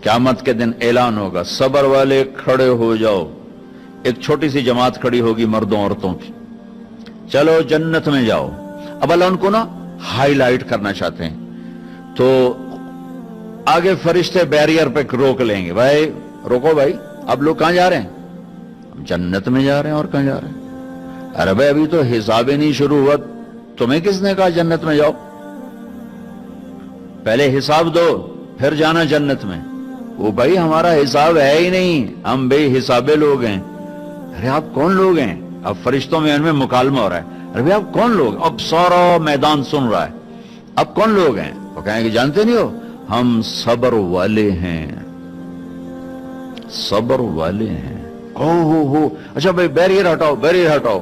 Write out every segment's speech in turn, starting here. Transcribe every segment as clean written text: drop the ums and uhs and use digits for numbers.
क़यामत के दिन ऐलान होगा, सब्र वाले खड़े हो जाओ। एक छोटी सी जमात खड़ी होगी मर्दों औरतों की, चलो जन्नत में जाओ। अब अल्लाह उनको ना हाईलाइट करना चाहते हैं, तो आगे फरिश्ते बैरियर पे रोक लेंगे, भाई रोको भाई, आप लोग कहां जा रहे हैं? हम जन्नत में जा रहे हैं। और कहां जा रहे हैं? अरे भाई अभी तो हिसाब ही नहीं शुरू हुआ, तुम्हें किसने कहा जन्नत में जाओ? पहले हिसाब दो फिर जाना जन्नत में। वो भाई हमारा हिसाब है ही नहीं, हम बेहिसाबे लोग हैं। अरे आप कौन लोग हैं? अब फरिश्तों में इनमें मुकालमा हो रहा है। अरे भाई आप कौन लोग? अब सारा मैदान सुन रहा है, अब कौन लोग हैं? वो कहेंगे जानते नहीं हो, हम सब्र वाले हैं, सब्र वाले हैं। हो अच्छा भाई बैरियर हटाओ, बैरियर हटाओ।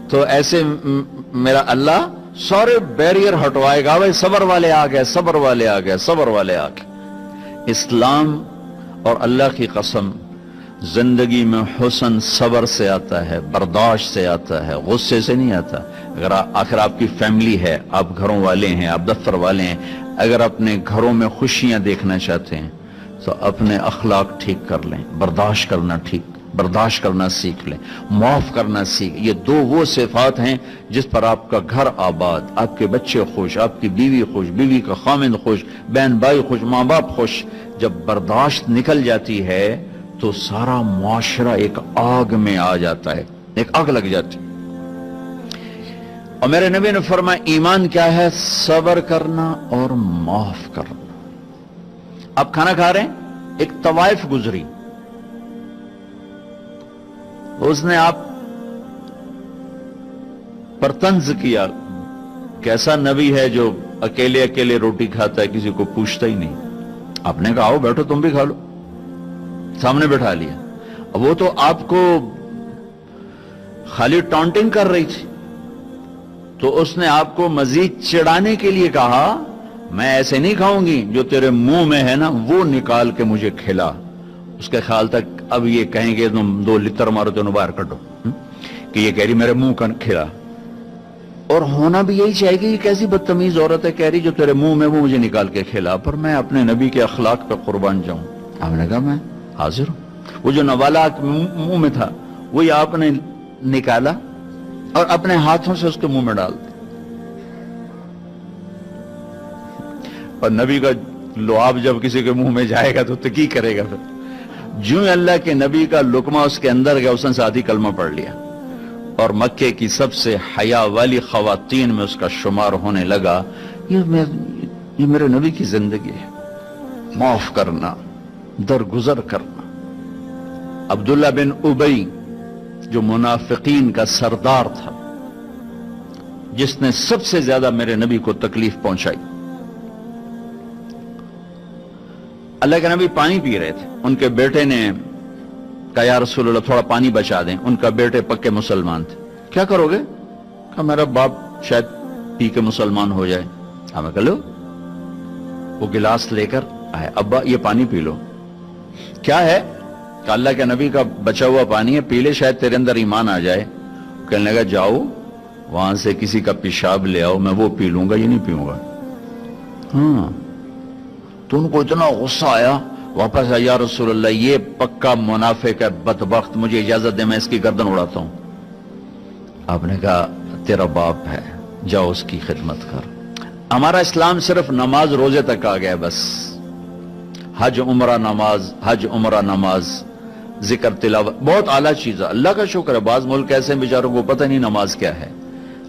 तो ऐसे मेरा अल्लाह सारे बैरियर हटवाएगा, भाई सब्र वाले आ गए, सब्र वाले आ गए, सब्र वाले आ गए। इस्लाम और अल्लाह की कसम, जिंदगी में हुस्न सब्र से आता है, बर्दाश्त से आता है, गुस्से से नहीं आता। अगर आखिर आपकी फैमिली है, आप घरों वाले हैं, आप दफ्तर वाले हैं, अगर अपने घरों में खुशियां देखना चाहते हैं तो अपने अखलाक ठीक कर लें, बर्दाश्त करना सीख लें, माफ करना सीख। ये दो वो सिफात हैं जिस पर आपका घर आबाद, आपके बच्चे खुश, आपकी बीवी खुश, बीवी का खामिंद खुश, बहन भाई खुश, माँ बाप खुश। जब बर्दाश्त निकल जाती है तो सारा मुआशरा एक आग में आ जाता है, एक आग लग जाती है। और मेरे नबी ने फरमाया ईमान क्या है? सब्र करना और माफ करना। आप खाना खा रहे हैं, एक तवाइफ गुजरी, उसने आप पर तंज किया, कैसा नबी है जो अकेले अकेले रोटी खाता है, किसी को पूछता ही नहीं। आपने कहा आओ बैठो तुम भी खा लो, सामने बैठा लिया। अब वो तो आपको खाली टॉन्टिंग कर रही थी, तो उसने आपको मजीद चिढ़ाने के लिए कहा मैं ऐसे नहीं खाऊंगी, जो तेरे मुंह में है ना वो निकाल के मुझे खिला। उसके ख्याल तक अब ये कहेंगे तुम 2 लितर मारो तो बाहर कटो, कि ये कह रही मेरे मुंह का खिला। और होना भी यही चाहिए कि ये कैसी बदतमीज औरत है, कह रही जो तेरे मुंह में वो मुझे निकाल के खिला। पर मैं अपने नबी के अखलाक पे कुर्बान जाऊं। आपने कहा मैं हाजिर हूं। वो जो नवाला मुंह में था वही आपने निकाला और अपने हाथों से उसके मुंह में डाल दिया। और नबी का लुआब जब किसी के मुंह में जाएगा तो की करेगा? फिर जो अल्लाह के नबी का लुकमा उसके अंदर गया, उसने साथ ही कलमा पढ़ लिया और मक्के की सबसे हया वाली खवातीन में उसका शुमार होने लगा। ये मेरे नबी की जिंदगी है, माफ करना, दरगुजर करना। अब्दुल्ला बिन उबई जो मुनाफिकीन का सरदार था, जिसने सबसे ज्यादा मेरे नबी को तकलीफ पहुंचाई। अल्लाह के नबी पानी पी रहे थे, उनके बेटे ने कहा या रसूलल्लाह थोड़ा पानी बचा दें। उनका बेटे पक्के मुसलमान थे। क्या करोगे? कहा मेरा बाप शायद पी के मुसलमान हो जाए। हमें कह लो। वो गिलास लेकर आए, अब्बा ये पानी पी लो। क्या है? कहा अल्लाह के नबी का बचा हुआ पानी है, पी ले, शायद तेरे अंदर ईमान आ जाए। कहने लगा जाओ वहां से किसी का पेशाब ले आओ, मैं वो पी लूंगा, ये नहीं पीऊंगा। हाँ, तो उनको इतना गुस्सा आया, वापस आया, या रसूलल्लाह ये पक्का मुनाफिक है, बदबख्त, मुझे इजाजत दे, मैं इसकी गर्दन उड़ाता हूं। आपने कहा तेरा बाप है, जाओ उसकी खिदमत कर। हमारा इस्लाम सिर्फ नमाज रोजे तक आ गया, बस हज उमरा नमाज, हज उमरा नमाज, जिक्र तिलावत, बहुत आला चीज है। अल्लाह का शुक्र है, बाज मुल्क ऐसे बेचारों को पता नहीं नमाज क्या है।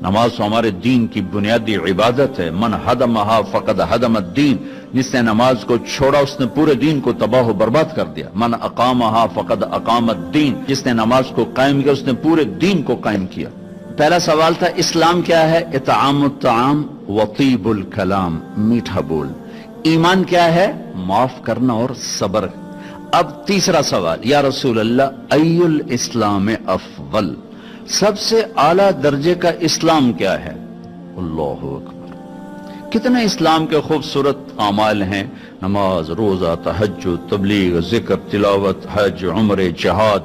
नमाज तो हमारे दीन की बुनियादी इबादत है। मन हदमहा फकद हदमत दीन, जिसने नमाज को छोड़ा उसने पूरे दीन को तबाह बर्बाद कर दिया। मन अकामहा फकद अकामत दीन, जिसने नमाज को कायम किया उसने पूरे दीन को कायम किया। पहला सवाल था इस्लाम क्या है? इत्आमुत ताम वतीबुल कलाम, मीठा बोल। ईमान क्या है? माफ करना और सब्र। अब तीसरा सवाल, या रसूल अल्लाह अय्युल इस्लाम अफवल, सबसे आला दर्जे का इस्लाम क्या है? अल्लाहु अकबर। कितने इस्लाम के खूबसूरत अमाल हैं, नमाज, रोजा, तहज्जुद, तबलीग, जिक्र, तिलावत, हज, उम्रे, जिहाद,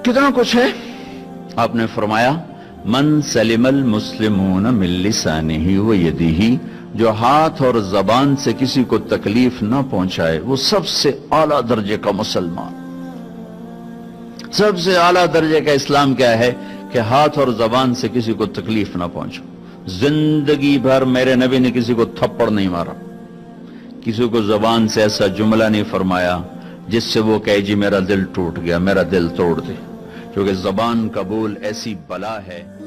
कितना कुछ है। आपने फरमाया मन सलिमल मुस्लिमून मिन लिसानिही व यदिही جو ہاتھ اور زبان سے کسی کو تکلیف نہ پہنچائے وہ سب سے اعلیٰ درجے کا مسلمان. سب سے اعلیٰ درجے کا اسلام کیا ہے؟ کہ ہاتھ اور زبان سے کسی کو تکلیف نہ پہنچو. زندگی بھر میرے نبی نے کسی کو تھپڑ نہیں مارا، کسی کو زبان سے ایسا جملہ نہیں فرمایا جس سے وہ کہے جی میرا دل ٹوٹ گیا، میرا دل توڑ دے. کیونکہ زبان کا بول ایسی بلا ہے